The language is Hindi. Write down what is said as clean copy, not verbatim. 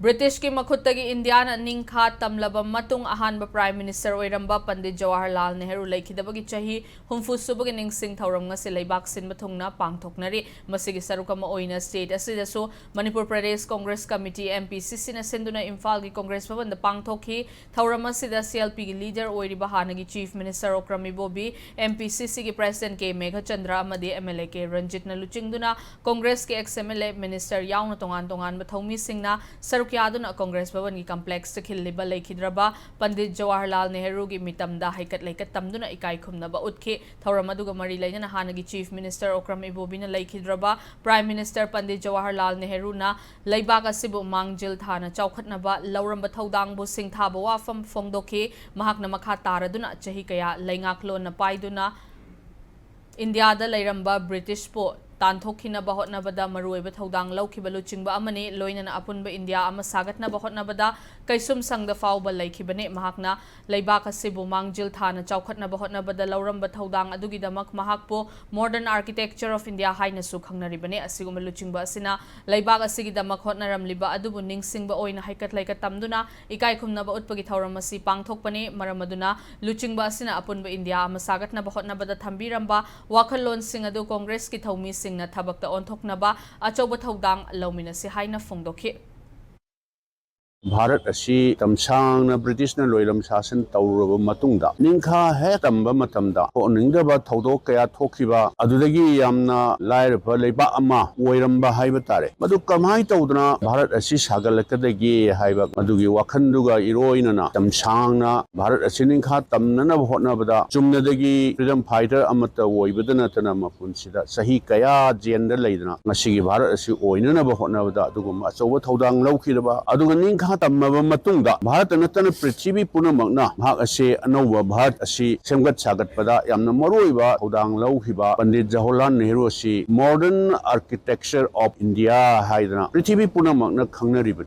ब्रिटिश की मखुत्तगी इंडियाना निंखा तमलबा मतुंग अहानबा प्राइम मिनिस्टर ओइरंबा पंडित जवाहरलाल नेहरू लेखिदबगी चाही हुंफु सुबगी निंगसिंग थौरम ngasi लेबाक सिनबा थुंगना पांगथोकनरी मसिगी सरुक अमा ओइना स्टेट असिदसु मणिपुर प्रदेश कांग्रेस कमिटी एमपीसीसी ना सिंदुना इम्फाल की कांग्रेस भवन दा पांगथोकी थौरम असिदा सीएलपी की लीडर ओइरिबा हानगी चीफ मिनिस्टर ओक्रमी बोबी एमपीसीसी की प्रेसिडेंट के मेघचंद्र अमदी एमएलए के रंजित ना लुचिंगदुना कांग्रेस के एक्स एमएलए मिनिस्टर याउना तोंगान तोंगान बथौमी सिंगना सरुक्यादुना कांग्रेस भवन की कॉम्प्लेक्स से खिल्लिबा लेखिद्रबा पंडित जवाहरलाल नेहरू की मितमदा हाइकट लेकत तमदुना इकाई खुमनबा उतखे थौरम अदुगा मरी लेना हानगी चीफ मिनिस्टर ओक्रम इबोबीना लेखिद्रबा प्राइम मिनिस्टर पंडित जवाहरलाल नेहरू ना लेबाक असिबु मांगजिल थाना चौखटनबा लौरंबा थौदांगबु सिंथाबा वाफम फोंदोखे महाकना मखा तारदुना चही कया लेंगाकलोन पाइदुना इंडियादा लेरंबा ब्रिटिश पो तानथोखिनबा होटनबदा मरुइबा थौदांग लौखिबा लुचिंगबा अमने लोइनना अपुनबा इंडिया अमा सागतनबा होटनबदा कैसुम संगदा फाउबा लेखिबने महाकना लेबाक असिबु मांगजिल थाना चौखटनबा होटनबदा लौरंबा थौदांग अदुगिदमक महाकपो मॉडर्न आर्किटेक्चर ऑफ इंडिया हाइनसु खंगनरिबने असिगुम लुचिंगबा असिना लेबाक असिगिदमक होटनरमलिबा अदुबु निंगसिंगबा ओइना हाइकत लेकत तमदुना इकाई खुमनबा उत्पगी थौरम असि पांगथोकपने मरमदुना लुचिंगबा असिना अपुनबा इंडिया अमा सागतनबा होटनबदा थंबीरंबा वाखलोनसिंग अदु कांग्रेस की थौमी सिंगना थबकता ओंथोकनबा अचौबा थौदांग लौमिनसे हाइना फोंदोखि भारत असी तमसांगना ब्रिटिश न लोइलम शासन तौरब मतुंगदा निंखा है तंबा मतमदा होनिंगदबा थौदोक कया थोखिबा अदुदगी यामना लाइरब लेबा अमा ओइरंबा हाइबा तारे मदु कमाई तौदना भारत असी सागलकदगी हाइबा मदुगी वाखंदुगा इरोइनना तमसांगना भारत असी निंखा तमनना होटनबदा चुमनदगी फ्रीडम फाइटर अमत ओइबदना तना मपुनसिदा सही कया जेंडर लेदना मसिगी भारत असी ओइनना होटनबदा अदुगुम अचौबा थौदांग लौखिदबा अदुगा निंखा तमबा मतुंगदा भारत नतन पृथ्वी पुनमकना भाग असे अनौबा भारत असी सेमगत सागतपदा यामना मरुइबा थौदांग लौखिबा पंडित जवाहरलाल नेहरू असी मॉडर्न आर्किटेक्चर ऑफ इंडिया हाइदना पृथ्वी पुनमकना खंगनरिबा